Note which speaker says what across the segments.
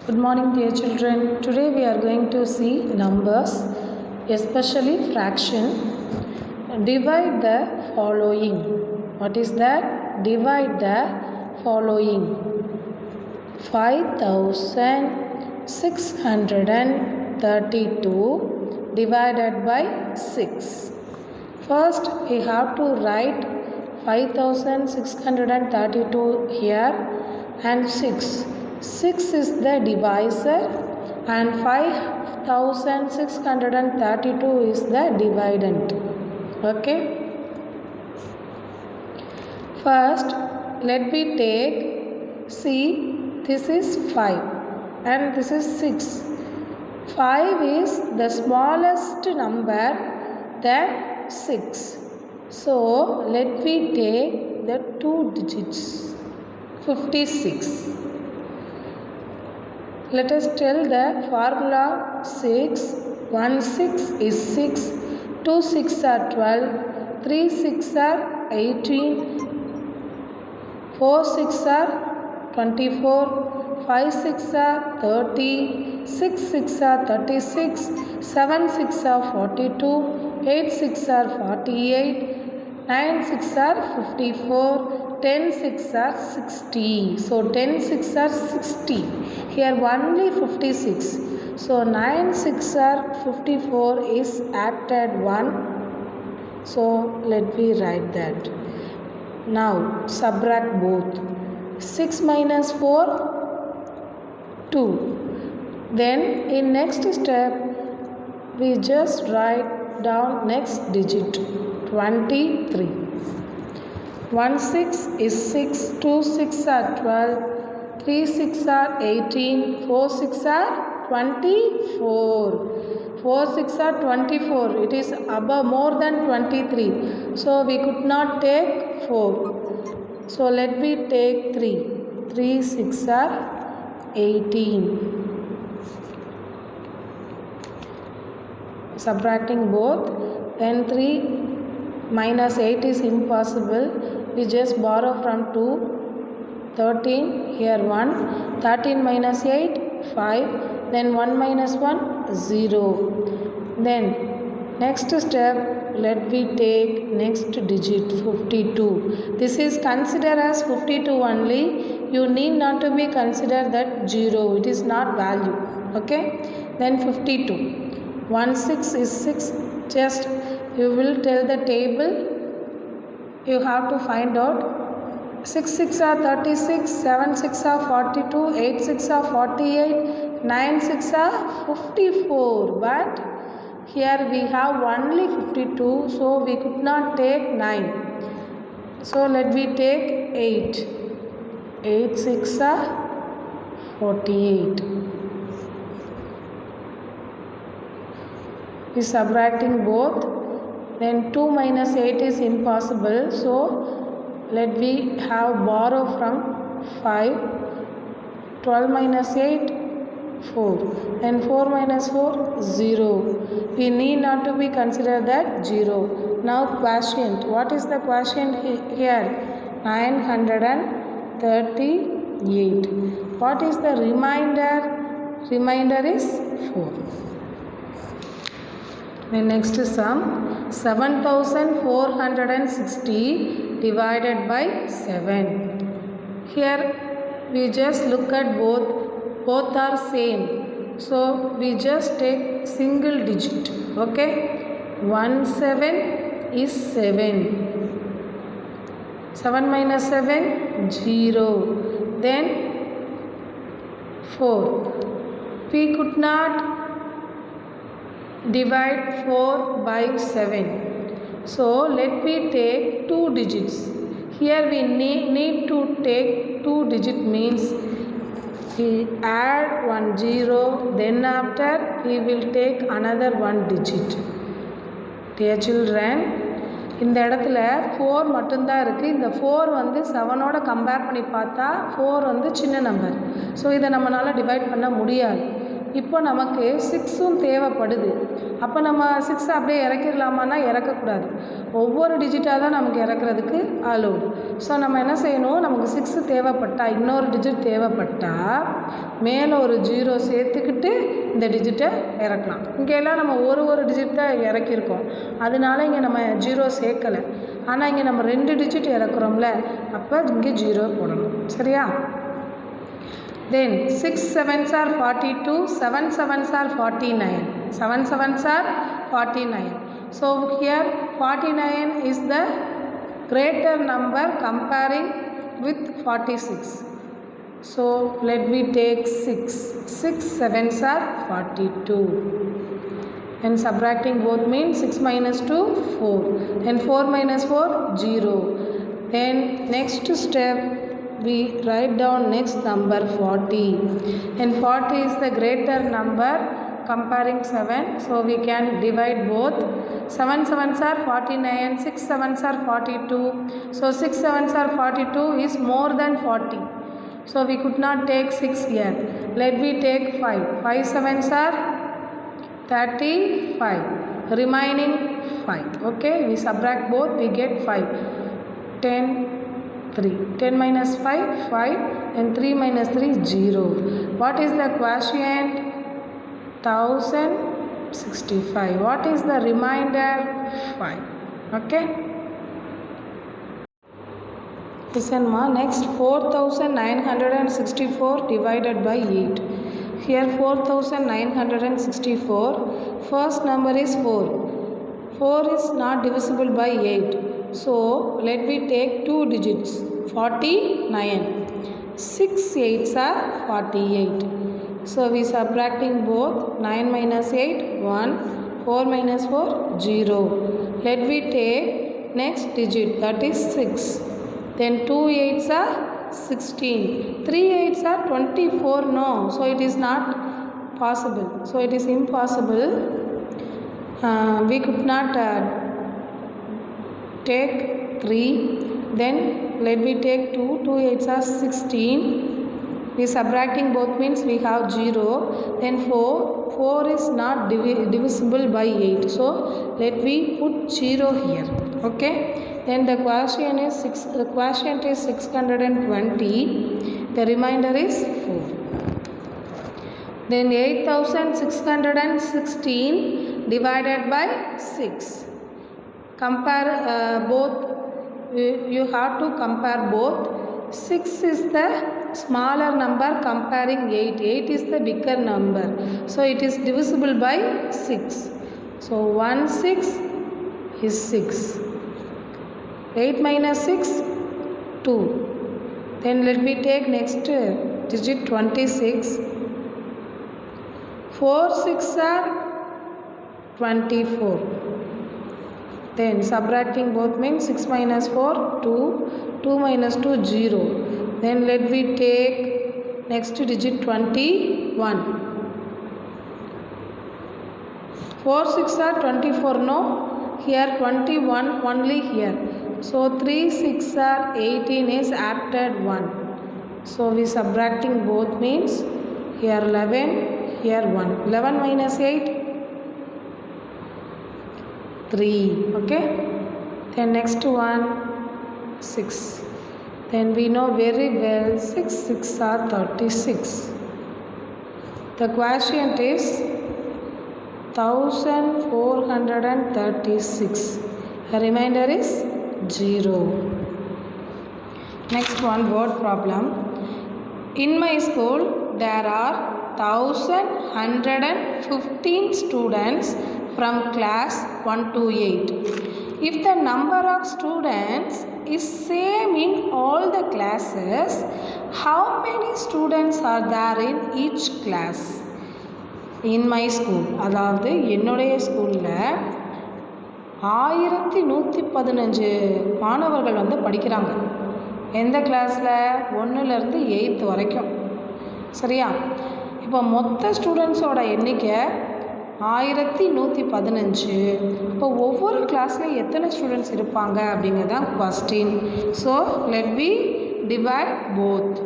Speaker 1: Good morning, dear children. Today we are going to see numbers, especially fraction. Divide the following. What is that? Divide the following. 5632 divided by 6. First, we have to write 5632 here and 6. 6 is the divisor and 5632 is the dividend. Okay. First, let me take, see, this is 5 and this is 6. 5 is the smallest number than 6. So, let me take the 2 digits, 56. Let us tell the formula 6. 1 6 is 6, 2 6 are 12, 3 6 are 18, 4 6 are 24, 5 6 are 30, 6 6 are 36, 7 6 are 42, 8 6 are 48, 9 6 are 54, 10 6 are 60. So 10 6 are 60. Here only 56. So 9 6 are 54 is added 1. So let me write that. Now subtract both. 6 minus 4, 2. Then in next step we just write down next digit, 23. 1 6 is 6, 2 6 are 12, 3 6 are 18, 4 6 are 24. 4 6 are 24. It is above more than 23. So we could not take 4. So let me take 3. 3 6 are 18. Subtracting both. Then 3 minus 8 is impossible. We just borrow from 2. 13, here 1. 13 minus 8, 5. Then 1 minus 1, 0. Then next step, let me take next digit, 52. This is considered as 52 only. You need not to be considered that 0. It is not value. Okay. Then 52. 1 6 is 6. Just you will tell the table. You have to find out. 6 6 are 36, 7 6 are 42, 8 6 are 48, 9 6 are 54. But here we have only 52, so we could not take 9. So let me take 8. 8 6 are 48. We subtracting both. Then 2 minus 8 is impossible. So let me have borrow from 5. 12 minus 8, 4. Then 4 minus 4, 0. We need not to be considered that 0. Now quotient. What is the quotient here? 938. What is the remainder? Remainder is 4. The next sum. 7460 divided by 7. Here we just look at both are same, so we just take single digit. Okay, 1 7 is 7. 7 minus 7, 0. Then 4. We could not divide 4 by 7. So let me take 2 digits. Here we need to take 2 digit, means we add 1 0. Then after we will take another 1 digit. Dear children, இந்த இடத்துல 4 மட்டும்தான் இருக்குது. இந்த 4 வந்து 7ஓட compare பண்ணி பார்த்தா 4 வந்து சின்ன நம்பர். ஸோ இதை நம்மளால் டிவைட் பண்ண முடியாது. இப்போ நமக்கு 6ம் தேவைப்படுது. அப்போ நம்ம 6 அப்படியே இறக்கிடலாமான்னா இறக்கக்கூடாது. ஒவ்வொரு டிஜிட்டாக தான் நமக்கு இறக்குறதுக்கு அலோடு. ஸோ நம்ம என்ன செய்யணும், நமக்கு 6 தேவைப்பட்டால், இன்னொரு டிஜிட் தேவைப்பட்டால் மேலே ஒரு 0 சேர்த்துக்கிட்டு இந்த டிஜிட்டை இறக்கலாம். இங்கெல்லாம் நம்ம ஒரு டிஜிட் தான் இறக்கியிருக்கோம், அதனால இங்கே நம்ம 0 சேர்க்கலை. ஆனால் இங்கே நம்ம 2 டிஜிட் இறக்குறோம்ல, அப்போ இங்கே 0 போடணும். சரியா? Then 6 7s are 42, 7 7s are 49, 7 7s are 49. So here 49 is the greater number comparing with 46. So let me take 6. 6 7s are 42. Then subtracting both means 6 minus 2 4. Then 4 minus 4 0. Then next step we write down next number 40, and 40 is the greater number comparing 7, so we can divide both. 7 7s are 49, 6 7s are 42, so 6 7s are 42 is more than 40, so we could not take 6 here. Let me take 5. 5 7s are 35, remaining 5. Okay, we subtract both, we get 5. 10 3. 10 minus 5 5, and 3 minus 3 0. What is the quotient? 1065. What is the remainder? 5. Okay, listen ma. Next 4964 divided by 8. Here 4964, first number is 4. 4 is not divisible by 8. So let me take 2 digits, 49. 6 8s are 48. So we subtracting both. 9 minus 8 1, 4 minus 4 0. Let me take next digit, that is 6. Then 2 8s are 16. 3 8s are 24. No, so it is not possible. So it is impossible. We could not take 3. Then let me take 2. 2 8s are 16. We subtracting both means we have 0. Then 4. 4 is not divisible by 8. So let me put 0 here. Okay. Then the quotient is 620. The remainder is 4. Then 8616 divided by 6. Compare both. You have to compare both. 6 is the smaller number comparing 8. 8 is the bigger number, so it is divisible by 6. So 1 6 is 6. 8 minus 6 2. Then let me take next digit 26. 4 6 are 24. Then subtracting both means 6 minus 4 2, 2 minus 2 0. Then let me take next digit 21. 4 6 are 24. No, here 21 only here. So 3 6 are 18 is added 1. So we subtracting both means here 11, here 1. 11 minus 8 3. Okay. Then next one 6. Then we know very well 6 6 are 36. The quotient is 1436. The remainder is 0. Next one word problem. In my school there are 1115 students from class 1 to 8. If the number of students is same in all the classes, how many students are there in each class? In my school, அதாவது என்னுடைய ஸ்கூலில் 1115 மாணவர்கள் வந்து படிக்கிறாங்க. எந்த கிளாஸில்? 1லேருந்து 8th வரைக்கும். சரியா? இப்போ மொத்த ஸ்டூடெண்ட்ஸோட எண்ணிக்கை 1115. இப்போ ஒவ்வொரு கிளாஸில் எத்தனை ஸ்டூடெண்ட்ஸ் இருப்பாங்க அப்படிங்கிறது தான் question. So let we divide both.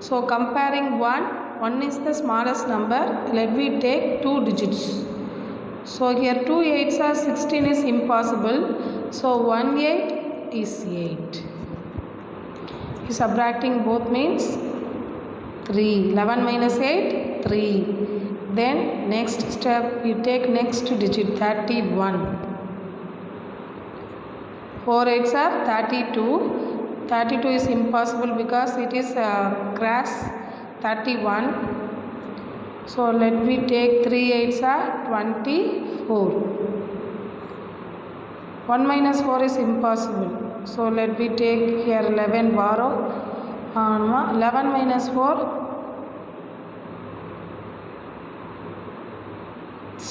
Speaker 1: So comparing 1 1 is the smallest number. Let me take 2 digits. So here 2 8s are 16 is impossible. So 1 8 is 8. Subtracting both means 3. 11 minus 8, 3. Then next step, you take next digit 31. 4 8s are 32. 32 is impossible because it is cross 31. So let me take 3 8s are 24. 1 minus 4 is impossible. So let me take here 11 borrow. 11 minus 4, 7.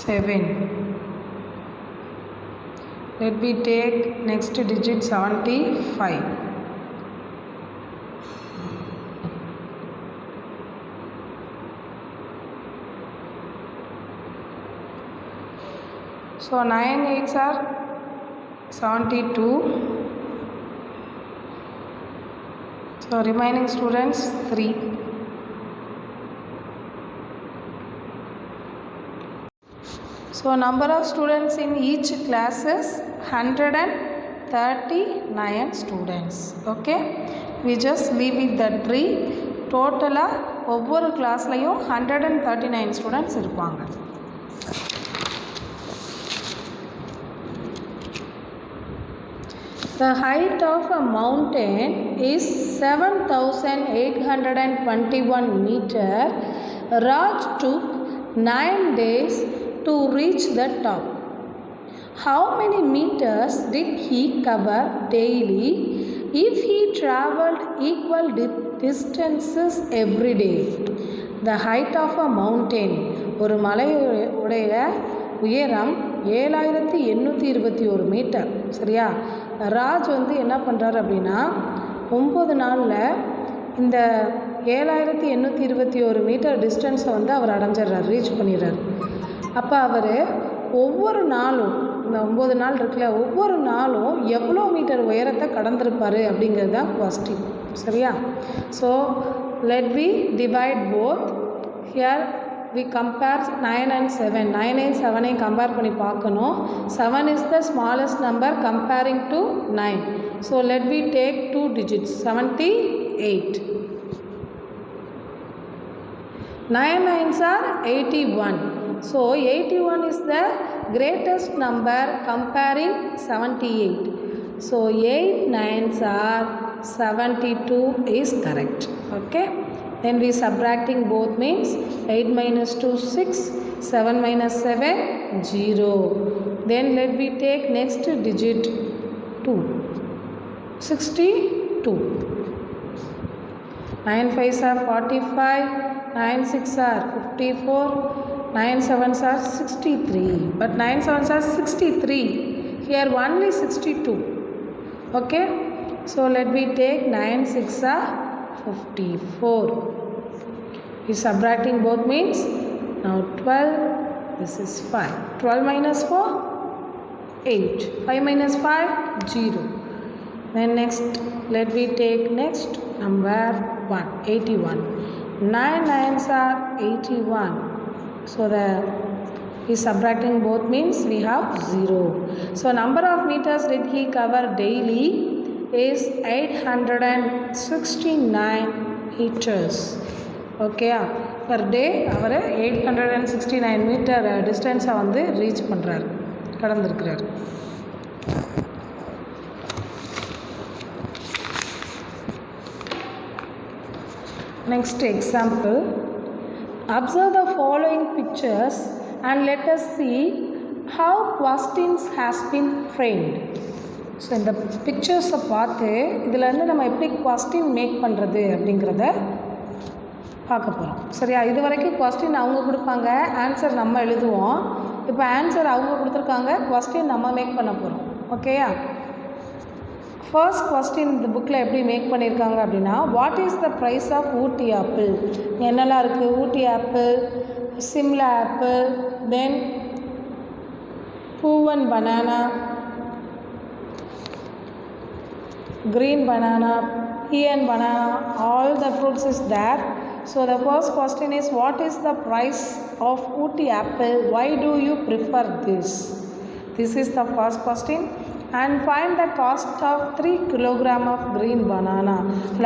Speaker 1: Let me take next digit 75. So 9 8s are 72. So remaining students 3. So number of students in each class is 139 students. Okay, we just leave it that 3. Total ஒவ்வொரு கிளாஸ்லையும் 139 students இருப்பாங்க. The height of a mountain is 7,821 meter. Raj took 9 days to reach the top. How many meters did he cover daily if he traveled equal distances every day? The height of a mountain, ஒரு மலையுடைய உயரம் 7,821 metre. சரியா? ராஜ் வந்து என்ன பண்ணுறாரு அப்படின்னா 9 நாளில் இந்த 7,821 metre டிஸ்டன்ஸை வந்து அவர் அடைஞ்சிடுறார், ரீச் பண்ணிடுறார். அப்போ அவர் ஒவ்வொரு நாளும், இந்த 9 நாள் இருக்குல்ல, ஒவ்வொரு நாளும் எவ்வளோ மீட்டர் உயரத்தை கடந்திருப்பார் அப்படிங்கிறது தான் கொஸ்டின். சரியா? So let we divide both. Here we compare 9 and 7. 9 and 7 compare பண்ணி பார்க்கணும். 7 is the smallest number comparing to 9. So let me take 2 digits. 78. 9 9s are 81. So 81 is the greatest number comparing 78. So 8 9s are 72 is correct. Okay. Then we subtracting both means 8 minus 2 6, 7 minus 7 0. Then let me take next digit 2. 62. 9 5s are 45, 9 6 are 54, 9 7s are 63. But 9 7s are 63. Here only 62. Okay. So let me take 9 6 are 54. Is subtracting both means now 12, this is 5. 12 minus 4, 8. 5 minus 5, 0. Then next, let me take next number 1, 81. 9 9s are 81. So the is subtracting both means we have 0. So number of meters did he cover daily is 869 meters. Okay, per day our 869 metre டிஸ்டன்ஸை வந்து reach பண்ணுறாரு, கடந்திருக்கிறார். Next example, observe the following pictures and let us see how questions has been framed. So இந்த பிக்சர்ஸை பார்த்து இதிலேருந்து நம்ம எப்படி question make பண்ணுறது அப்படிங்கிறத பார்க்க போகிறோம். சரியா? இது வரைக்கும் கொஸ்டின் அவங்க கொடுப்பாங்க, ஆன்சர் நம்ம எழுதுவோம். இப்போ ஆன்சர் அவங்க கொடுத்துருக்காங்க, கொஸ்டின் நம்ம மேக் பண்ண போகிறோம். ஓகேயா? ஃபர்ஸ்ட் கொஸ்டின் இந்த புக்கில் எப்படி மேக் பண்ணியிருக்காங்க அப்படின்னா, what is the price of Ooty apple? என்னெல்லாம் இருக்குது? Ooty apple, Shimla apple, then poovan banana, green banana, pea and banana, all the fruits is there. So the first question is, what is the price of Ooty apple? Why do you prefer this? This is the first question. And find the cost of 3 kilogram of green banana.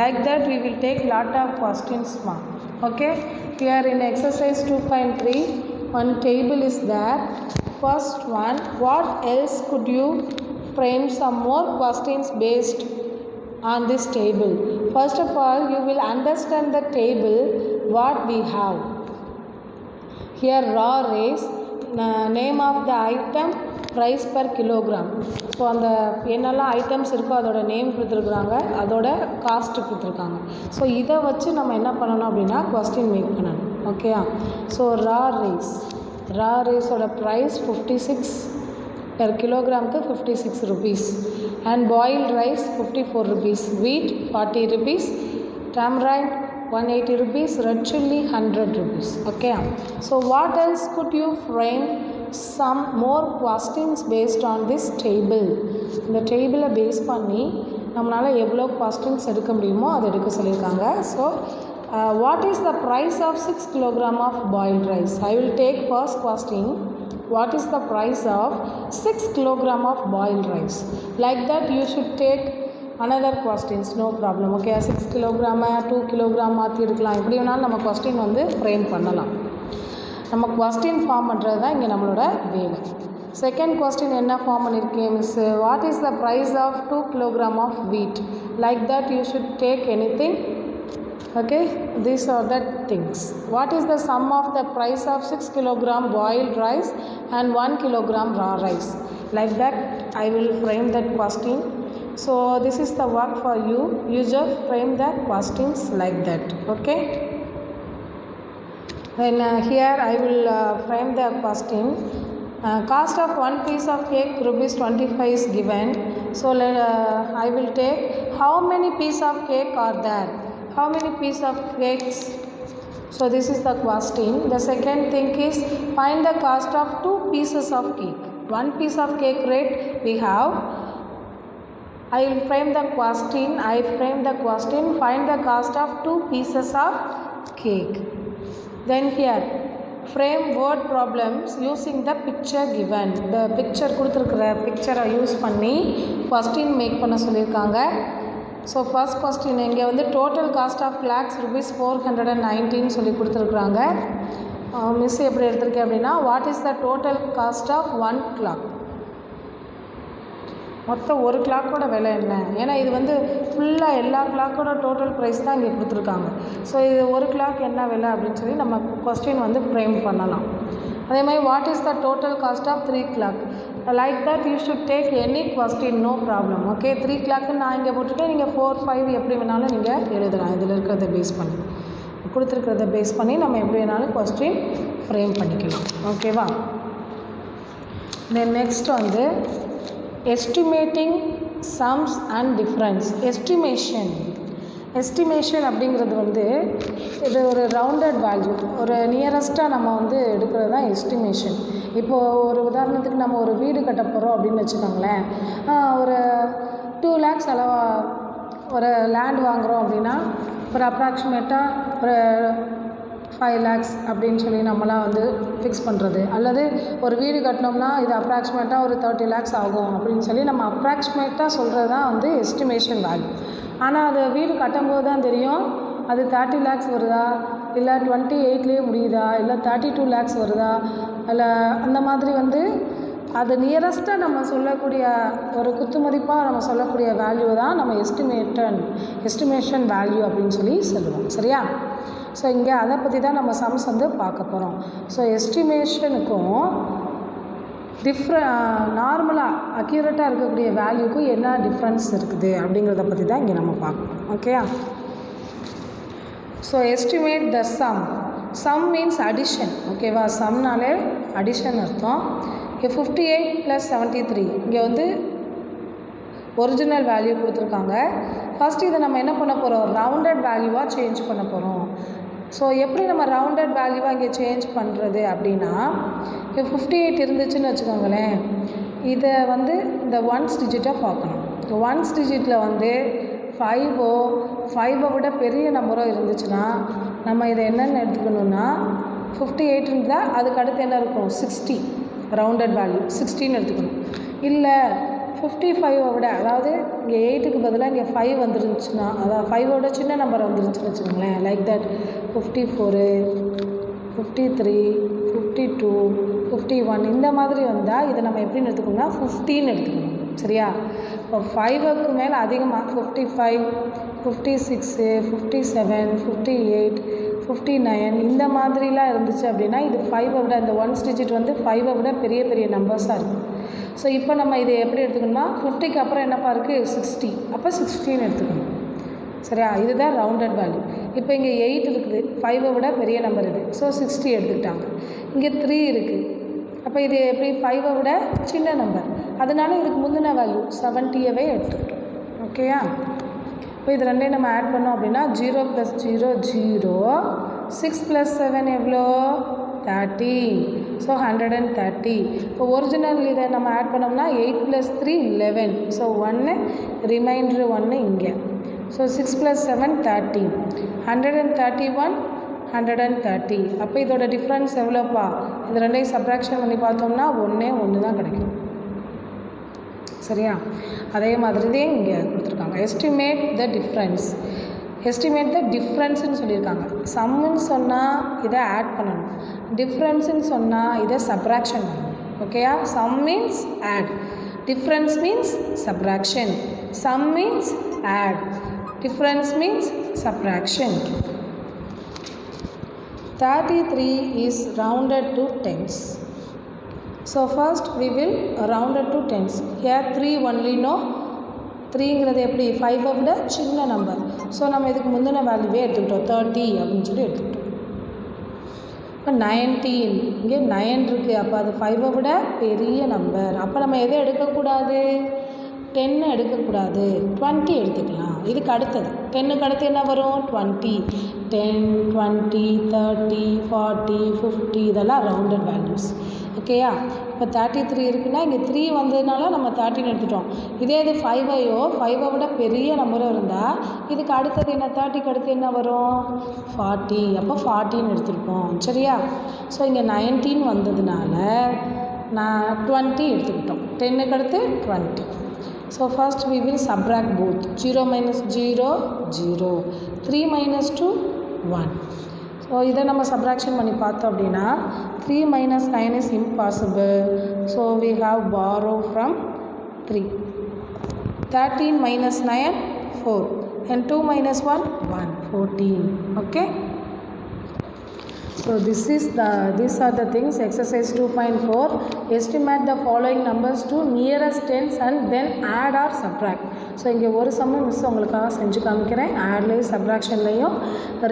Speaker 1: Like that we will take lot of questions. Okay, here in exercise 2.3 one table is there. First one, what else could you frame some more questions based on this table? First of all, you will understand the table what we have. Here raw rice, name of the item, price per kilogram. So அந்த என்னெல்லாம் items இருக்கோ அதோட name கொடுத்துருக்குறாங்க, அதோட cost கொடுத்துருக்காங்க. So இதை வச்சு நம்ம என்ன பண்ணணும் அப்படின்னா கொஸ்டின் மேக் பண்ணணும். ஓகேயா? ஸோ ரா ரைஸோட ப்ரைஸ் 56 பெர் கிலோகிராமுக்கு 56 rupees. And boiled rice 54 rupees. வீட் 40 rupees. tamarind 180 rupees. red chilli 100 rupees. Okay. So what else could you frame some more questions based on this table? இந்த டேபிளை base பண்ணி நம்மளால் எவ்வளோ questions எடுக்க முடியுமோ அதை எடுக்க சொல்லியிருக்காங்க. So what is the price of 6 kilogram of boiled rice? I will take first question. What is the price of 6 kilogram of boiled rice? Like that you should take another questions, no problem. Okay, 6 kilogram 2 kilogram மாற்றி எடுக்கலாம். எப்படி வேணாலும் நம்ம question வந்து frame பண்ணலாம். நம்ம question form பண்ணுறது தான் இங்கே நம்மளோட வேலை. செகண்ட் கொஸ்டின் என்ன ஃபார்ம் பண்ணியிருக்கேன் miss? What is the price of 2 kilogram of wheat? Like that you should take anything. Okay, these are the things. What is the sum of the price of 6 kilogram boiled rice and 1 kilogram raw rice? Like that I will frame that question. So this is the work for you. You just frame the questions like that. Okay. Then here I will frame the question. Cost of one piece of cake rupees 25 is given. So I will take how many pieces of cake are there? How many pieces of cakes? So this is the question. The second thing is, find the cost of 2 pieces of cake. One piece of cake rate we have. I will frame the question. Find the cost of 2 pieces of cake. Then here frame word problems using the picture given. The picture கொடுத்துருக்குற பிக்சரை use பண்ணி question make பண்ண சொல்லியிருக்காங்க. So first question இங்கே வந்து total cost of clocks rupees 419 சொல்லி கொடுத்துருக்குறாங்க. Miss எப்படி எடுத்திருக்கேன் அப்படின்னா, what is the total cost of 1 clock? மொத்தம் ஒரு கிளாக்கோட விலை என்ன? ஏன்னா இது வந்து ஃபுல்லாக எல்லா கிளாக்கோட டோட்டல் ப்ரைஸ் தான் இங்கே கொடுத்துருக்காங்க. ஸோ இது ஒரு கிளாக் என்ன விலை அப்படின்னு சொல்லி நம்ம கொஸ்டின் வந்து ஃப்ரேம் பண்ணலாம். அதே மாதிரி what is the total cost of 3 clock? Like that you should take any question, no problem. Okay, 3 clockன்னு நான் இங்கே போட்டிருக்கேன். நீங்கள் 4, 5 எப்படி வேணாலும் நீங்கள் எழுதலாம். இதில் இருக்கிறத பேஸ் பண்ணி, கொடுத்துருக்கிறத பேஸ் பண்ணி நம்ம எப்படி வேணாலும் கொஸ்டின் ஃப்ரேம் பண்ணிக்கலாம். ஓகேவா? தென் நெக்ஸ்ட் வந்து estimating sums and difference. Estimation அப்படிங்கிறது வந்து இது ஒரு ரவுண்டட் வேல்யூ, ஒரு நியரஸ்ட்டாக நம்ம வந்து எடுக்கிறது தான் எஸ்டிமேஷன். இப்போது ஒரு உதாரணத்துக்கு நம்ம ஒரு வீடு கட்ட போகிறோம் அப்படின்னு வச்சுக்கோங்களேன். ஒரு 2 lakhs ஒரு லேண்ட் வாங்குகிறோம் அப்படின்னா ஒரு அப்ராக்சிமேட்டாக ஒரு 5 lakhs அப்படின்னு சொல்லி நம்மளாம் வந்து ஃபிக்ஸ் பண்ணுறது. அல்லது ஒரு வீடு கட்டினோம்னா இது அப்ராக்சிமேட்டாக ஒரு 30 lakhs ஆகும் அப்படின்னு சொல்லி நம்ம அப்ராக்சிமேட்டாக சொல்கிறது தான் வந்து எஸ்டிமேஷன் வேல்யூ. ஆனால் அது வீடு கட்டும்போது தான் தெரியும் அது 30 lakhs வருதா, இல்லை 28லேயே முடியுதா, இல்லை 32 lakhs வருதா, இல்லை அந்த மாதிரி வந்து அது நியரஸ்ட்டாக நம்ம சொல்லக்கூடிய ஒரு குத்துமதிப்பாக நம்ம சொல்லக்கூடிய வேல்யூ தான் நம்ம எஸ்டிமேஷன் வேல்யூ அப்படின்னு சொல்லி சொல்லுவோம். சரியா? ஸோ இங்கே அதை பற்றி தான் நம்ம சம்ஸ் வந்து பார்க்க போகிறோம். ஸோ எஸ்டிமேஷனுக்கும் நார்மலாக அக்யூரேட்டாக இருக்கக்கூடிய வேல்யூக்கும் என்ன டிஃப்ரென்ஸ் இருக்குது அப்படிங்கிறத பற்றி தான் இங்கே நம்ம பார்க்கணும். ஓகேயா? ஸோ எஸ்டிமேட் த சம் மீன்ஸ் அடிஷன். ஓகேவா? சம்னாலே அடிஷன் அர்த்தம். 58 + 73 இங்கே வந்து ஒரிஜினல் வேல்யூ கொடுத்துருக்காங்க. ஃபஸ்ட்டு இதை நம்ம என்ன பண்ண போகிறோம்? ரவுண்டட் வேல்யூவாக சேஞ்ச் பண்ண போகிறோம். ஸோ எப்படி நம்ம ரவுண்டட் வேல்யூவாக இங்கே சேஞ்ச் பண்ணுறது அப்படின்னா, 58 இருந்துச்சுன்னு வச்சுக்கோங்களேன், இதை வந்து இந்த 1s டிஜிட்டாக பார்க்கணும். 1s டிஜிட்டில் வந்து 5 விட பெரிய நம்பரோ இருந்துச்சுன்னா நம்ம இதை என்னென்னு எடுத்துக்கணுன்னா 58 இருந்தால் அதுக்கு அடுத்து என்ன இருக்கும் 60 ரவுண்டட் வேல்யூ 16 எடுத்துக்கணும். இல்லை 55 விட அதாவது இங்கே 8க்கு பதிலாக இங்கே 5 வந்துருந்துச்சுன்னா அதாவது 5ஓட சின்ன நம்பர் வந்துருந்துச்சுன்னு வச்சுக்கோங்களேன். லைக் தட் 54 53 52 51 இந்த மாதிரி வந்தால் இதை நம்ம எப்படின்னு எடுத்துக்கணும்னா 15 எடுத்துக்கணும். சரியா? இப்போ 5க்கு மேலே அதிகமாக 55 56 57 58 59 இந்த மாதிரிலாம் இருந்துச்சு அப்படின்னா இது 5 விட இந்த ஒன்ஸ் டிஜிட் வந்து 5 விட பெரிய பெரிய நம்பர்ஸாக இருக்கும். ஸோ இப்போ நம்ம இதை எப்படி எடுத்துக்கணும்னா 50க்கு அப்புறம் என்னப்பா இருக்குது 60, அப்போ 16 எடுத்துக்கணும். சரியா? இதுதான் ரவுண்டட் வேல்யூ. இப்போ இங்கே 8 இருக்குது, 5 விட பெரிய நம்பர் இது. ஸோ 60 எடுத்துக்கிட்டாங்க. இங்கே 3 இருக்குது, அப்போ இது எப்படி 5 விட சின்ன நம்பர், அதனால இதுக்கு முந்தின வேல்யூ 70யவே எடுத்துக்கிட்டோம். ஓகேயா? இப்போ இது ரெண்டையும் நம்ம ஆட் பண்ணோம் அப்படின்னா 0 + 0 0, 6 + 7 எவ்வளோ 30, ஸோ 130. இப்போ ஒரிஜினல் இதை நம்ம ஆட் பண்ணோம்னா 8 + 3 11, ஸோ 1 ரிமைண்டர் 1 இங்கே. ஸோ 6 + 7 13, 131 130. அப்போ இதோட டிஃப்ரென்ஸ் எவ்வளோப்பா? இது ரெண்டையும் சப்ராக்ஷன் பண்ணி பார்த்தோம்னா 1 தான் கிடைக்கும். சரியா? அதே மாதிரி இங்கே கொடுத்துருக்காங்க estimate the difference. Estimate the டிஃப்ரென்ஸ்னு சொல்லியிருக்காங்க. சம்முன்னு சொன்னால் இதை ஆட் பண்ணணும், டிஃப்ரென்ஸுன்னு சொன்னால் இதை சப்ராக்ஷன் பண்ணணும். ஓகேயா? Sum means add, difference means subtraction, sum means add, difference means subtraction. 33 is rounded to tens. So first we will round it to tens. Here 3 only, no, 3ங்கிறது எப்படி 5 விட சின்ன நம்பர். ஸோ நம்ம இதுக்கு முந்தின வேல்யூவே எடுத்துக்கிட்டோம் 30 அப்படின்னு சொல்லி எடுத்துக்கிட்டோம். இப்போ 19 இங்கே 9 இருக்குது, அப்போ அது 5 விட பெரிய நம்பர். அப்போ நம்ம எதை எடுக்கக்கூடாது 10 எடுக்கக்கூடாது, 20 எடுத்துக்கலாம். இதுக்கு அடுத்தது 10க்கு அடுத்து என்ன வரும் 20, 10 20 30 40 50 இதெல்லாம் ரவுண்டட் வேல்யூஸ். ஓகேயா? இப்போ 33 இருக்குன்னா இங்கே 3 வந்ததுனால நம்ம 13 எடுத்துட்டோம். இதே இது 5ஐ விட பெரிய நம்பரும் இருந்தால் இதுக்கு அடுத்தது என்ன 30க்கு அடுத்து என்ன வரும் 40, அப்போ 14 எடுத்துருப்போம். சரியா? ஸோ இங்கே 19 வந்ததுனால நான் 20 எடுத்துக்கிட்டோம். 10க்கு அடுத்து 20. So first we will subtract both. 0 minus 0 0, 3 minus 2 1. So இதை நம்ம subtraction பண்ணி பார்த்தோம் அப்படின்னா 3 minus 9 is impossible. So we have borrow from 3. 13 minus 9 4, and 2 minus 1 1, 14. Okay? So these are the things. Exercise 2.4, estimate the following numbers to nearest tens and then add or subtract. So இங்கே ஒரு சம்மு miss உங்களுக்காக செஞ்சு காமிக்கிறேன். ஆட்லேயும் சப்ராக்ஷன்லேயும்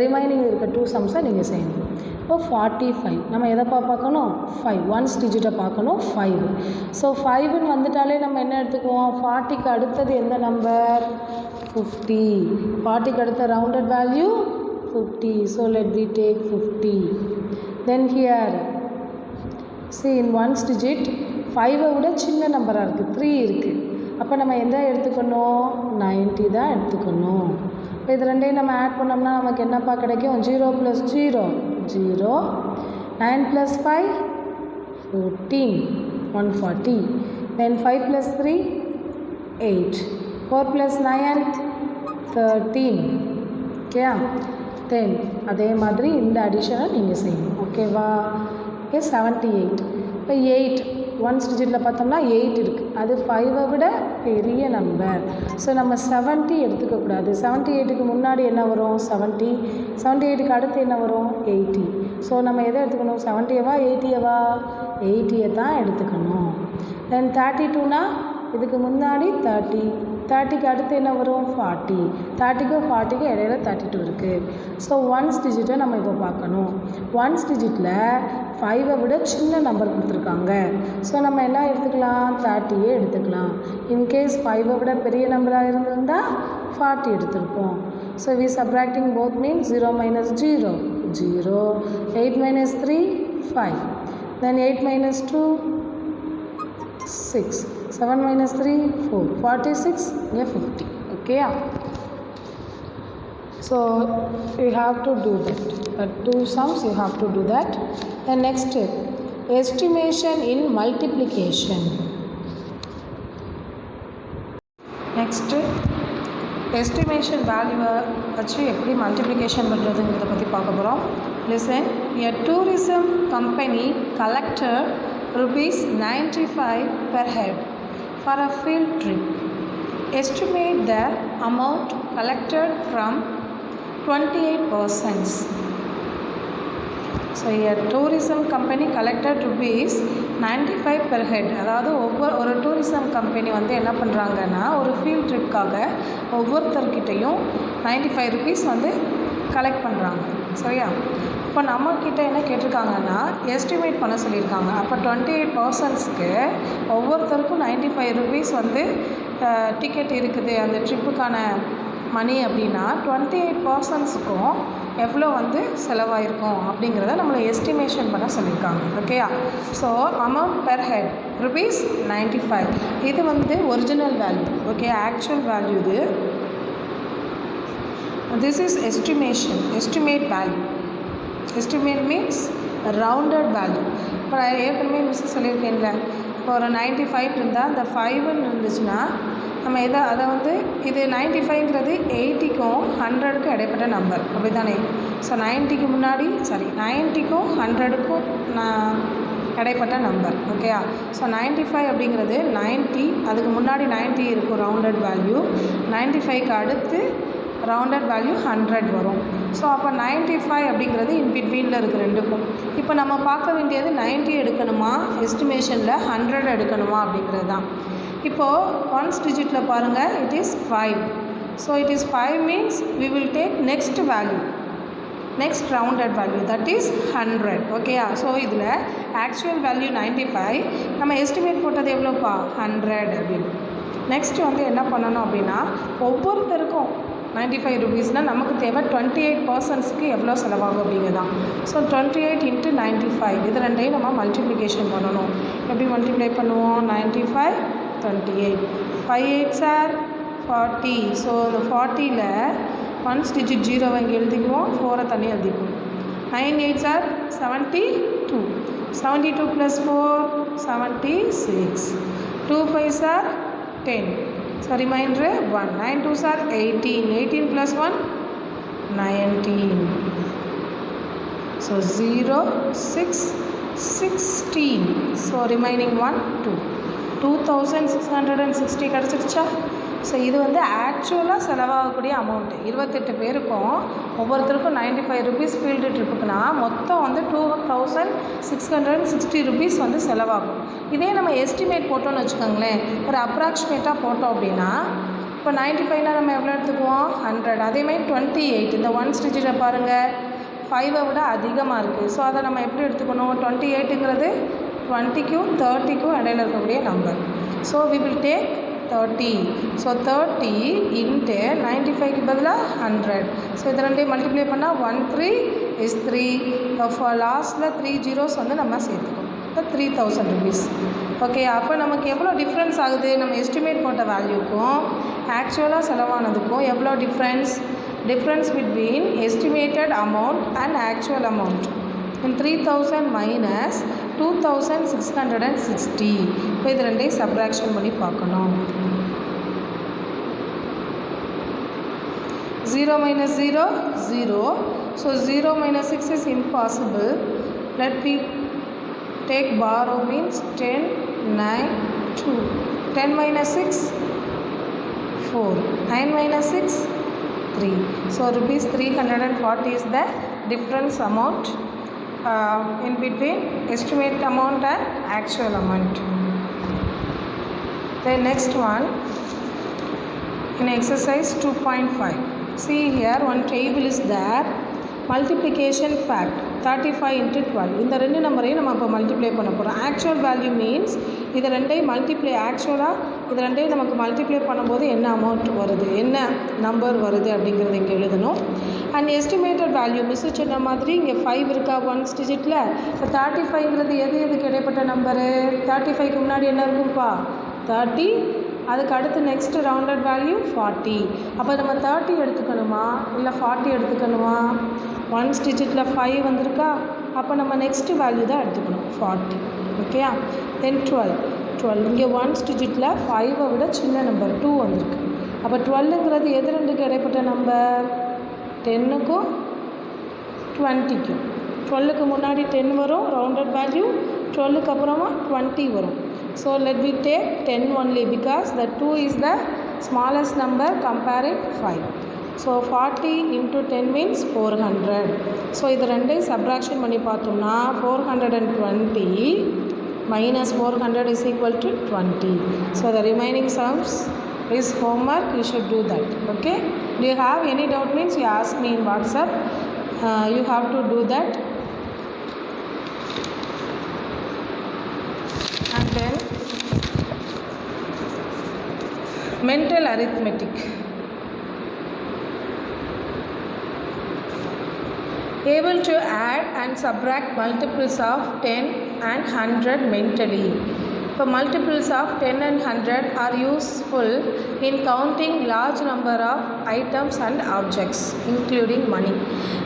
Speaker 1: remaining இருக்க 2 சம்ஸை நீங்கள் செய்யணும். இப்போ 45 நம்ம எதைப்பா பார்க்கணும் 5 ஒன்ஸ் டிஜிட்டை பார்க்கணும் 5. ஸோ 5ன்னு வந்துட்டாலே நம்ம என்ன எடுத்துக்குவோம் 40க்கு அடுத்தது எந்த நம்பர் 50, 40க்கு அடுத்த rounded value 50. So let me take 50. Then here see in ones digit 5 விட சின்ன நம்பராக இருக்குது 3 இருக்குது. அப்போ நம்ம எந்த எடுத்துக்கணும் 90 தான் எடுத்துக்கணும். இப்போ இது ரெண்டையும் நம்ம ஆட் பண்ணோம்னா நமக்கு என்னப்பா கிடைக்கும் 0 + 0 0, 9 + 5 14, 140. Then 5 + 3 8, 4 + 9 13. ஓகேயா? 10. அதே மாதிரி இந்த அடிஷனை நீங்கள் செய்யணும். ஓகேவா? ஓகே 78. இப்போ 8 ஒன்ஸ் டிஜிட்டில் பார்த்தோம்னா 8 இருக்குது, அது 5 விட பெரிய நம்பர். ஸோ நம்ம 70 எடுத்துக்கக்கூடாது. 78க்கு முன்னாடி என்ன வரும் 70, 78க்கு அடுத்து என்ன வரும் 80. ஸோ நம்ம எதை எடுத்துக்கணும் 70வா 80வா 80 தான் எடுத்துக்கணும். தென் 32னா இதுக்கு முன்னாடி 30, 30க்கு அடுத்து என்ன வரும் 40, 30க்கும் 40க்கும் இடையில 32 இருக்குது. ஸோ ஒன்ஸ் டிஜிட்டை நம்ம இப்போ பார்க்கணும். ஒன்ஸ் டிஜிட்டில் 5 விட சின்ன நம்பர் கொடுத்துருக்காங்க. ஸோ நம்ம என்ன எடுத்துக்கலாம் 30 எடுத்துக்கலாம். இன்கேஸ் 5 விட பெரிய நம்பராக இருந்திருந்தால் 40 எடுத்துருப்போம். So we subtracting both means 0 minus 0 0, 8 minus 3 5, then 8 minus 2 6, 7 minus 3 4, 46, 50. Okay. So you have to do that. Two sums you have to do that. The next step, estimation in multiplication. Next, estimation value வச்சு எப்படி multiplication பண்ணுறதுங்கிறத பற்றி பார்க்க போகிறோம். Listen, a tourism company collected ₹95 per head for a field trip. Estimate the amount collected from 28 persons. So a tourism company collected ₹95 per head. அதாவது ஒரு tourism company வந்து என்ன பண்ணுறாங்கன்னா ஒரு ஃபீல்ட் ட்ரிப்காக ஒவ்வொருத்தர்கிட்டையும் ₹95 வந்து கலெக்ட் பண்ணுறாங்க. சரியா? இப்போ நம்மக்கிட்ட என்ன கேட்டிருக்காங்கன்னா எஸ்டிமேட் பண்ண சொல்லியிருக்காங்க. அப்போ 28 பர்சன்ஸ்க்கு ஒவ்வொருத்தருக்கும் ₹95 வந்து டிக்கெட் இருக்குது அந்த ட்ரிப்புக்கான மணி அப்படின்னா 28 பர்சன்ஸுக்கும் எவ்வளோ வந்து செலவாயிருக்கும் அப்படிங்கிறத நம்மளை எஸ்டிமேஷன் பண்ண சொல்லியிருக்காங்க. ஓகேயா? So amount per head ₹95. இது வந்து original value. Okay, actual value இது. This is estimation, estimate value. Estimate means rounded value. இப்போ நான் ஏற்கனவே மிஸ் சொல்லியிருக்கேன்ல, இப்போ ஒரு 95 இருந்தால் அந்த 5ன்னு இருந்துச்சுன்னா நம்ம அதை வந்து இது 95ங்கிறது 80க்கும் 100க்கும் இடைப்பட்ட நம்பர், அப்படி தானே? ஸோ 90க்கு முன்னாடி 90க்கும் 100க்கும் இடைப்பட்ட நம்பர். ஓகேயா? ஸோ 95 அப்படிங்கிறது 90, அதுக்கு முன்னாடி 90 இருக்கும் ரவுண்டட் வேல்யூ. 95க்கு அடுத்து ரவுண்டட் வேல்யூ 100 வரும். ஸோ அப்போ 95 அப்படிங்கிறது இன்பிட்வீனில் இருக்குது ரெண்டுக்கும். இப்போ நம்ம பார்க்க வேண்டியது 90 எடுக்கணுமா, எஸ்டிமேஷனில் 100 எடுக்கணுமா அப்படிங்கிறது தான். இப்போது ஒன்ஸ் டிஜிட்டில் பாருங்கள், it is 5. So it is 5 means we will take next value, next rounded value, that is 100. ஓகேயா? ஸோ இதில் ஆக்சுவல் வேல்யூ 95, நம்ம எஸ்டிமேட் போட்டது எவ்வளோப்பா 100 அப்படின்னு. நெக்ஸ்ட்டு வந்து என்ன பண்ணணும் அப்படின்னா ஒவ்வொருத்தருக்கும் ₹95 நமக்கு தேவை 28 பர்சன்ஸ்க்கு எவ்வளோ செலவாகும் அப்படிங்கிறதான். ஸோ 28 × 95 இது ரெண்டையும் நம்ம மல்டிப்ளிகேஷன் பண்ணணும். எப்படி மல்டிப்ளை பண்ணுவோம்? 95 28 5 8s are 40. ஸோ இந்த 40ல் ஒன்ஸ் டிஜிட் 0 இங்கே எழுதிக்குவோம், 4 தண்ணி எழுதிக்குவோம். 9 8s are 72. 72 + 4 76. 2 5s are 10. So remainder 1. 9 2s are 18. 18 + 1 19. So 0 6 16. So remaining 1 2. 2660 கிடச்சிருச்சா? So இது வந்து ஆக்சுவலாக செலவாகக்கூடிய அமௌண்ட்டு. 28 பேருக்கும் ஒவ்வொருத்தருக்கும் ₹95 ஃபீல்டு ட்ரிப்புக்குனா மொத்தம் வந்து ₹2660 வந்து செலவாகும். இதே நம்ம எஸ்டிமேட் போட்டோன்னு வச்சுக்கோங்களேன், ஒரு அப்ராக்சிமேட்டாக போட்டோம் அப்படின்னா இப்போ 95னா நம்ம எவ்வளோ எடுத்துக்குவோம்? 100. அதேமாதிரி 28 இந்த ஒன்ஸ் டிஜிட்டை பாருங்கள் 5ஐ விட அதிகமாக இருக்குது. ஸோ அதை நம்ம எப்படி எடுத்துக்கணும்? 28ங்கிறது 20க்கும் 30க்கும் இடையில இருக்கக்கூடிய number. So we will take 30. So 30 × 95க்கு பதிலாக 100. ஸோ இது ரெண்டையும் மல்டிப்ளை பண்ணால் 1 3 is 3. இப்போ லாஸ்ட்டில் 3 zeros வந்து நம்ம சேர்த்துக்கணும். இப்போ ₹3000. ஓகே, அப்போ நமக்கு எவ்வளோ டிஃப்ரென்ஸ் ஆகுது? நம்ம எஸ்டிமேட் போட்ட வேல்யூக்கும் ஆக்சுவலாக செலவானதுக்கும் எவ்வளோ difference? Difference between estimated amount and actual amount in 3000 minus 2660. இப்போ இது ரெண்டையும் சப்ராக்ஷன் பண்ணி பார்க்கணும். 0 minus 0 0. So 0 minus 6 is impossible. Let me take borrow means 10 9 2. 10 minus 6 4. 9 minus 6 3. So ₹340 is the difference amount in between estimate amount and actual amount. The next one in exercise 2.5. See here one table is there. Multiplication fact 35 × 12. இந்த ரெண்டு நம்பரையும் நம்ம இப்போ multiply பண்ண போகிறோம். Actual value means இது ரெண்டையும் multiply ஆக்சுவலாக இது ரெண்டையும் நமக்கு மல்டிப்ளை பண்ணும்போது என்ன அமௌண்ட் வருது, என்ன நம்பர் வருது அப்படிங்கிறது இங்கே எழுதணும். அண்ட் எஸ்டிமேட்டட் வேல்யூ மிஸ் சொன்ன மாதிரி இங்கே 5 இருக்கா ஒன்ஸ் டிஜிட்டில். இப்போ 35ங்கிறது எதுக்கு இடைப்பட்ட நம்பரு? 35க்கு முன்னாடி என்ன இருக்கும்ப்பா? 30 அதுக்கு அடுத்து நெக்ஸ்ட் ரவுண்டட் வேல்யூ 40. அப்போ நம்ம 30 எடுத்துக்கணுமா இல்லை 40 எடுத்துக்கணுமா? ஒன்ஸ் டிஜிட்டில் 5 வந்திருக்கா, அப்போ நம்ம நெக்ஸ்ட் வேல்யூ தான் எடுத்துக்கணும் 40. ஓகேயா? தென் 12 இங்கே ஒன்ஸ் டிஜிட்டில் 5 விட சின்ன நம்பர் 2 வந்திருக்கு. அப்போ 12ங்கிறது எது ரெண்டுக்கு இடைப்பட்ட நம்பர்? 10க்கும் 20க்கும். 12க்கு முன்னாடி 10 வரும் ரவுண்டட் வேல்யூ, 12க்கு அப்புறமா 20 வரும். So let we take 10 only because the 2 is the smallest number comparing 5. So 40 into 10 means 400. So இது ரெண்டையும் சப்ராக்ஷன் பண்ணி பார்த்தோம்னா 420 minus 400 is equal to 20. So the remaining sums is homework, you should do that. Okay, do you have any doubt means you ask me in WhatsApp. You have to do that. And then mental arithmetic. Able to add and subtract multiples of 10 and 100 mentally. So multiples of 10 and 100 are useful in counting large number of items and objects including money.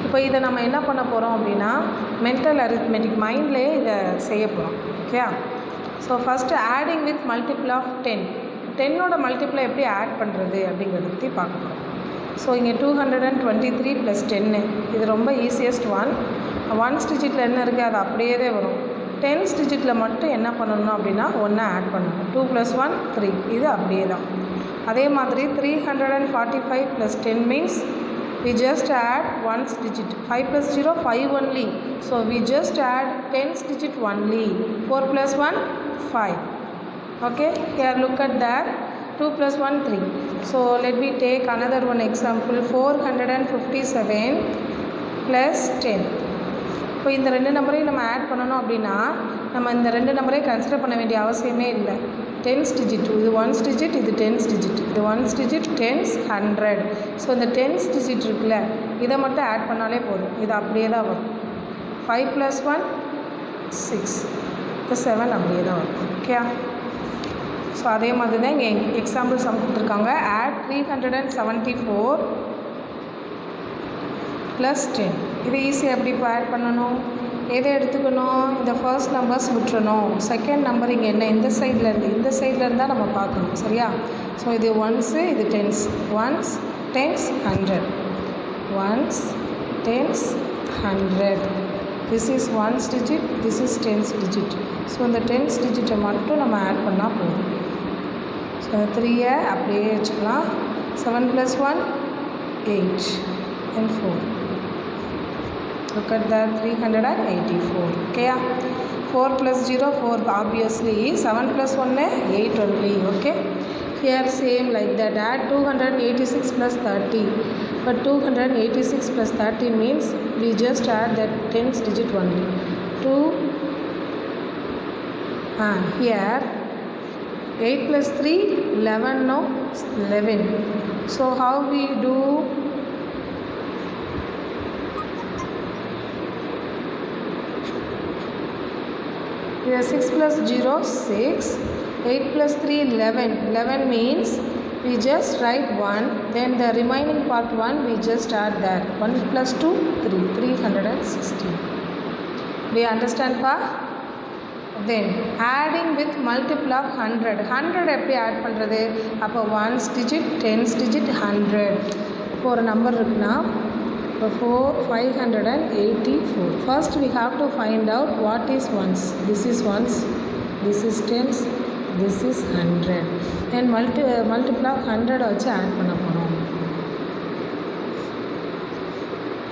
Speaker 1: இப்போ இதை நம்ம என்ன பண்ண போகிறோம் அப்படின்னா mental arithmetic மைண்ட்லேயே இதை செய்ய போகிறோம். Okay, so first adding with multiple of 10 multiply எப்படி ஆட் பண்ணுறது அப்படிங்கிறத பற்றி பார்க்க போகிறோம். ஸோ இங்கே 223 + 10 இது ரொம்ப ஈஸியஸ்ட் ஒன்ஸ் டிஜிட்டில் என்ன இருக்குது அது அப்படியே தான் வரும். 10th டிஜிட்டில் மட்டும் என்ன பண்ணணும் அப்படின்னா 1 ஆட் பண்ணணும். 2 + 1 3 இது அப்படியே தான். அதே மாதிரி 345 + 10 means we just add ones digit. 5 + 0 5 only, so we just add 10th digit only. 4 + 1 5. Okay, here look at that. 2 + 1 3. So let me take another one example. 457 + 10. இப்போ இந்த ரெண்டு நம்பரையும் நம்ம ஆட் பண்ணணும் அப்படின்னா நம்ம இந்த ரெண்டு நம்பரையும் கன்சிடர் பண்ண வேண்டிய அவசியமே இல்லை. 10th digit, இது 1st digit, இது 10th digit, இது 1st digit, 10th 100. ஸோ இந்த 10th digit இருக்குல்ல இதை மட்டும் ஆட் பண்ணாலே போதும், இது அப்படியே தான் வரும். 5 + 1 6, இப்போ 7 அப்படியே தான் வரும். ஓகே, ஸோ அதே மாதிரி தான் இங்கே எக்ஸாம்பிள் சம் கொடுத்துருக்காங்க. ஆட் 374 + 10. இது ஈஸியாக எப்படி இப்போ ஆட் பண்ணணும்? எதை எடுத்துக்கணும்? இந்த ஃபர்ஸ்ட் நம்பர்ஸ் விட்டுறணும். செகண்ட் நம்பர் இங்கே என்ன இந்த சைட்லேருந்து இருந்தால் நம்ம பார்க்கணும். சரியா? ஸோ இது ஒன்ஸு, இது tens. Ones, tens, 100. Ones, tens, 100. This is ones digit, this is 10th digit. So இந்த 10th digit மட்டும் நம்ம ஆட் பண்ணால் போதும். ஸோ 3 அப்படியே வச்சுக்கலாம். 7 + 1 8 and 4. Look at that, 384. Okay, 4 + 0 4 obviously. 7 + 1 8 only. Okay, here same like that. Add 286 + 30. But 286 + 30 means we just add that 10th digit only. 2 here 8 + 3 11. No, 11. So how we do? Here 6 + 0 6, 8 + 3 11. 11 means we just write 1, then the remaining part 1 we just add that. 1 + 2 3, 316. Do you understand pa? Then adding with multiple of 100. 100 எப்படி add பண்ணுறது? அப்போ 1st digit, 10th digit, 100. இப்போ ஒரு number இருக்குன்னா இப்போ 584. First we have to find out what is ones. This is ones, this is tens, this is 100. Then multiple of 100 வச்சு add பண்ண போகிறோம்.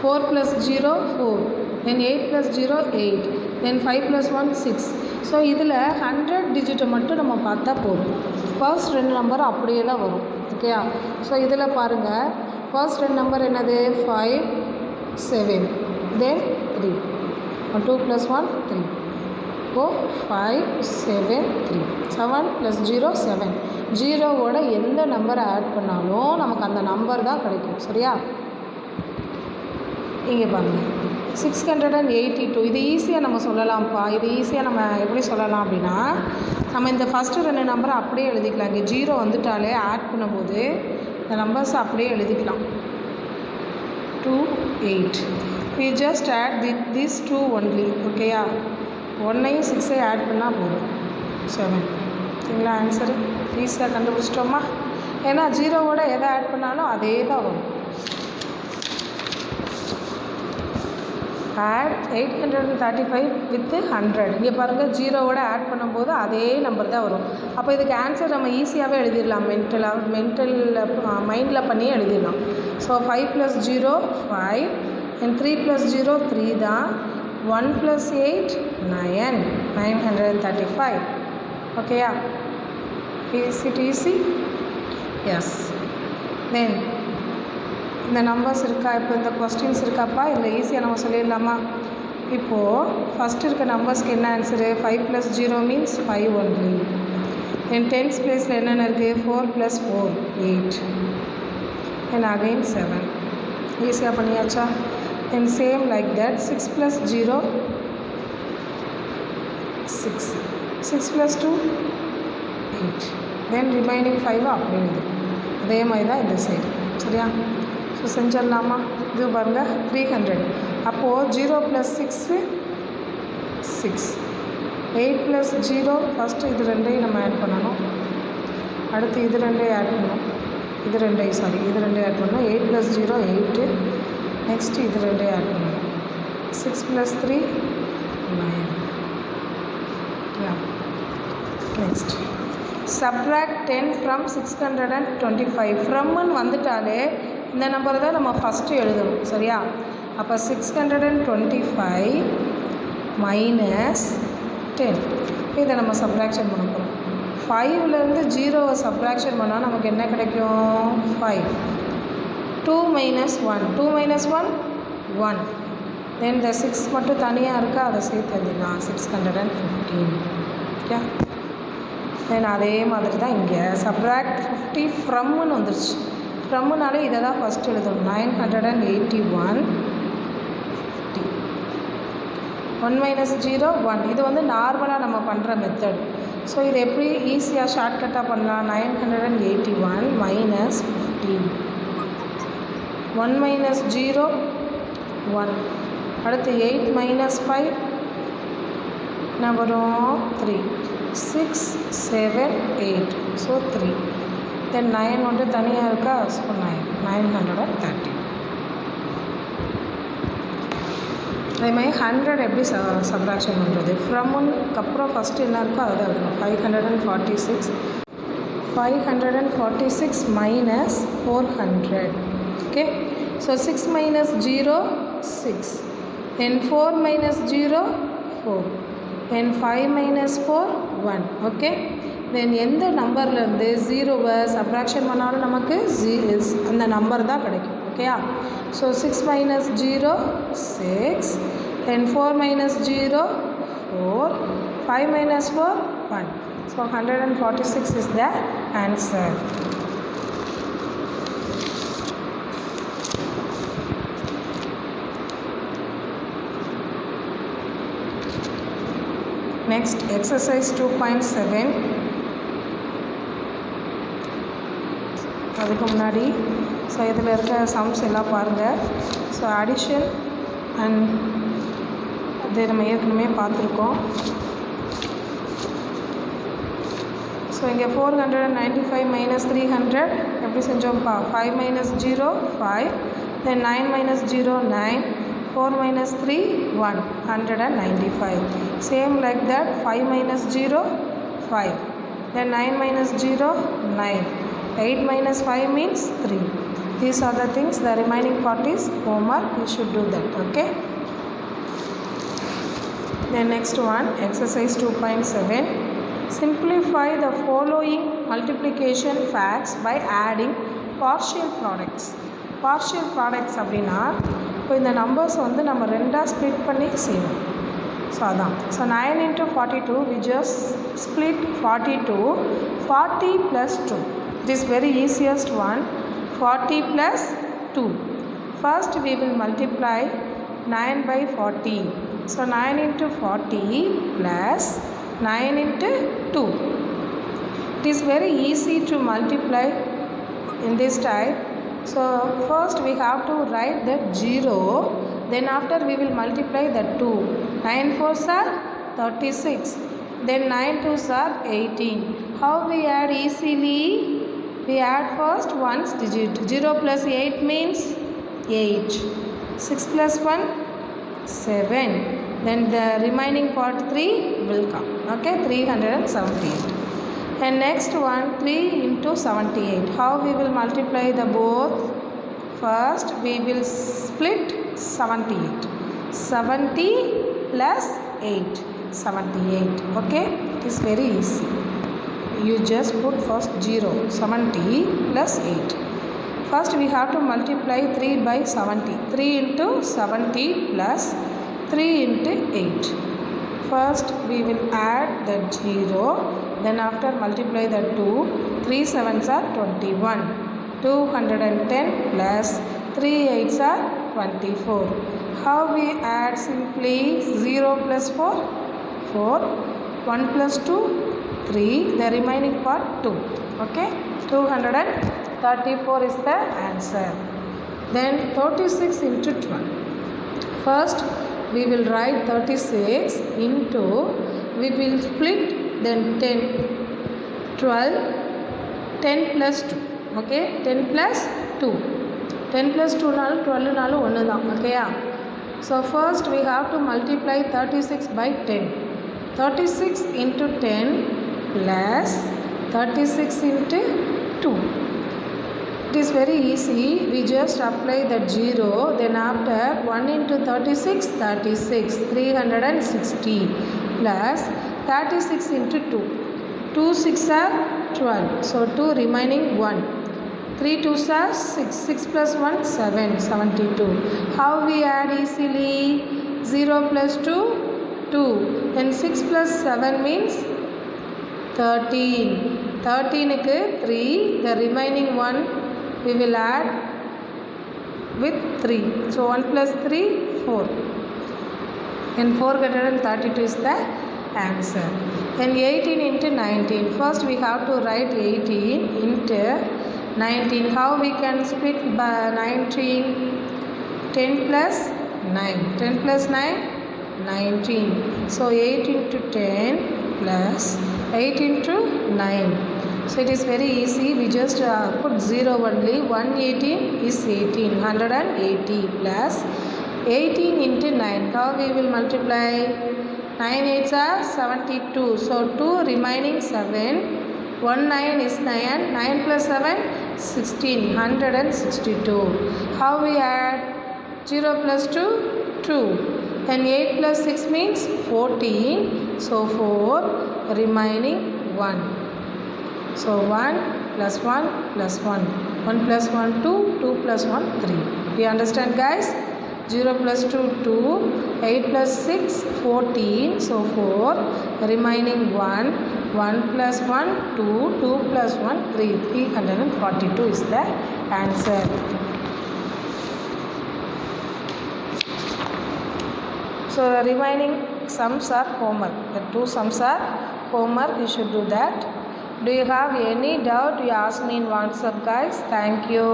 Speaker 1: 4 + 0 4, then 8 + 0 8, then 5 + 1 6. ஸோ இதில் 100 டிஜிட்டை மட்டும் நம்ம பார்த்தா போதும். ஃபர்ஸ்ட் ரெண்டு நம்பர் அப்படியே தான் வரும். ஓகேயா? ஸோ இதில் பாருங்கள், ஃபர்ஸ்ட் ரெண்டு நம்பர் என்னது? 5 7, then 3. 2 + 1 3. இப்போ 5 7 3. 7 + 0 7. 0வோட எந்த நம்பரை ஆட் பண்ணாலும் நமக்கு அந்த நம்பர் தான் கிடைக்கும். சரியா? இங்கே பாருங்கள், 682 இது ஈஸியாக நம்ம சொல்லலாம்ப்பா. இது ஈஸியாக நம்ம எப்படி சொல்லலாம் அப்படின்னா, நம்ம இந்த ஃபஸ்ட்டு 2 நம்பரை அப்படியே எழுதிக்கலாம். இங்கே 0 வந்துட்டாலே ஆட் பண்ணும்போது இந்த நம்பர்ஸை அப்படியே எழுதிக்கலாம். 2 8 we just add these 2 only. ஓகேயா, 1ஐயும் 6ஐயும் ஆட் பண்ணால் போதும் 7. சரிங்களா, ஆன்சரு ஈஸியாக கண்டுபிடிச்சிட்டோமா? ஏன்னா 0வோட எதை ஆட் பண்ணாலும் அதே தான் வரும். Add 835 with 100. இங்கே பாருங்கள், 0வோட ஆட் பண்ணும்போது அதே நம்பர் தான் வரும். அப்போ இதுக்கு ஆன்சர் நம்ம ஈஸியாகவே எழுதிடலாம். மைண்டில் பண்ணி எழுதிடலாம். ஸோ 5 + 0 5 and 3 + 0 3 தான். 1 + 8 9 935. ஓகேயா, is it easy? Yes. Then இந்த நம்பர்ஸ் இருக்கா? இப்போ இந்த கொஸ்டின்ஸ் இருக்காப்பா, இதில் ஈஸியாக நம்ம சொல்லிடலாமா? இப்போது ஃபஸ்ட்டு இருக்க நம்பர்ஸ்க்கு என்ன ஆன்சரு? 5 + 0 means 5 only. தென் டென்ஸ் பிளேஸில் என்னென்ன இருக்குது? 4 + 4 8 and again 7. ஈஸியாக பண்ணியாச்சா? Then same like that 6 + 0 6 6 + 2 8 then remaining 5 அப்படியே அதே மாதிரி தான் இந்த சைடு. சரியா, ஸோ செஞ்சிடலாமா? இது பாருங்கள் 300. அப்போது 0 + 6 6 8 + 0 ஃபஸ்ட்டு இது ரெண்டையும் நம்ம ஆட் பண்ணணும். அடுத்து இது ரெண்டையும் ஆட் பண்ணணும். இது ரெண்டையும் ஆட் பண்ணணும். 8 + 0 8. நெக்ஸ்ட்டு இது ரெண்டையும் ஆட் பண்ணணும். 6 + 3 9. Next subtract 10 from 625. ஃப்ரம்னு வந்துட்டாலே இந்த நம்பரை தான் நம்ம ஃபஸ்ட்டு எழுதணும். சரியா, அப்போ 625 மைனஸ் 10. இதை நம்ம சப்ராக்ஷன் பண்ண போகிறோம். 5லேருந்து 0வை சப்ராக்ஷன் பண்ணால் நமக்கு என்ன கிடைக்கும்? 5. 2 - 1 2 - 1 1. தென் இந்த 6 மட்டும் தனியாக இருக்கா, அதை சேர்த்து எழுதிக்கலாம். 615. ஓகே, தென் அதே மாதிரி தான் இங்கே சப்ராக்ட் 50 ஃப்ரம்னு வந்துருச்சு. ஃப்ரம்னாலே இதை தான் ஃபஸ்ட் எழுதணும். 981 50. 1 - 0 1. இது வந்து நார்மலாக நம்ம பண்ணுற மெத்தட். ஸோ இது எப்படி ஈஸியாக ஷார்ட்கட்டாக பண்ணலாம்? 981 - 50. 1 - 0 1. அடுத்து 8 - 5 என்ன வரும்? 3. 6 7 8. ஸோ 3. தென் 9 வந்து தனியாக இருக்கா, ஸோ 930. அதேமாதிரி 100 எப்படி சப்ராக்ஷன் பண்ணுறது? ஃப்ரம்முக்கு அப்புறம் ஃபஸ்ட்டு என்ன இருக்கோ அதுதான் இருக்கணும். 546 minus 400. Okay, so 6 - 0 6. Then 4 - 0 4. Then 5 - 4 1. Okay, தென் எந்த நம்பர்லேருந்து 0வை சப்ராக்ஷன் பண்ணாலும் நமக்கு அந்த நம்பர் தான் கிடைக்கும். ஓகேயா, so 6 - 0 6. Then 4 - 0 4. 5 - 4 1. So 146 is the answer. Next, exercise 2.7. அதுக்கு முன்னாடி ஸோ இதில் இருக்க சம்ஸ் எல்லாம் பாருங்கள். ஸோ அடிஷன் அண்ட் இது நம்ம ஏற்கனவே பார்த்துருக்கோம். ஸோ இங்கே 495 - 300 எப்படி செஞ்சோம்ப்பா? 5 - 0 5. தென் 9 - 0 9. 4 - 3 1. 195. Same like that. 5 - 0 5. Then 9 - 0 9. 8 - 5 means 3. These are the things. The remaining part is homework. You should do that. Okay. Then next one, exercise 2.7. Simplify the following multiplication facts by adding partial products. Partial products அப்படின்னா இப்போ இந்த numbers வந்து நம்ம ரெண்டாக split பண்ணி செய்யணும். So அதான். So 9 × 42 we just split 42. 40 + 2. It is very easiest one. 40 + 2. First we will multiply 9 by 40. So 9 into 40 plus 9 into 2. It is very easy to multiply in this type. So first we have to write that 0, then after we will multiply the 2. 9 4s are 36, then 9 2s are 18. How we add easily? We add first ones digit. 0 plus 8 means 8. 6 plus 1 7. Then the remaining part 3 will come. Okay, 378. And next one 3 into 78. How we will multiply the both? First we will split 78. 70 plus 8. 78. Okay, it is very easy. You just put first 0. 70 plus 8. First we have to multiply 3 by 70. 3 into 70 plus 3 into 8. First we will add the 0. Then after multiply the 2. 3 7s are 21. 210 plus 3 8s are 24. How we add simply? 0 plus 4? 4. 1 plus 2? 3. The remaining part 2. Okay. 234 is the answer. Then 36 into 12. First we will write 36 into, we will split, then 10. 12. 10 plus 2. Okay. 10 plus 2. 10 plus 2 nalu 12 nalu 1 da. Okay. So first we have to multiply 36 by 10. 36 into 10 plus 36 into 2. It is very easy. We just apply the 0. Then after 1 into 36, 36. 360 plus 36 into 2. 2 6 are 12. So 2 remaining 1. 3 2s are 6. 6 plus 1 7. 72. How we add easily? 0 plus 2 2. Then 6 plus 7 means 13. 13 ku 3. The remaining 1 we will add with 3. So 1 plus 3 4. And 432 is the answer. Then 18 into 19. First we have to write 18 into 19. How we can split by 19? 10 plus 9. 10 plus 9? 19. So 8 into 10 plus 8 into 9. So it is very easy. We just put 0 only. 118 is 18. 180 plus 18 into 9. How we will multiply? 9 8s are 72. So 2 remaining 7. 1 9 is 9. 9 plus 7 16. 162. How we add? 0 plus 2 2. Then 8 plus 6 means 14. So 4 remaining 1. So 1 plus 1 plus 1. 1 plus 1 2. 2 plus 1 3. Do you understand guys? 0 plus 2 2. 8 plus 6 14. So 4 remaining 1. 1 plus 1 2. 2 plus 1 3. 342 is the answer. So the remaining sums are homework. The 2 sums are homework. You should do that. Do you have any doubt? You ask me in WhatsApp guys. Thank you.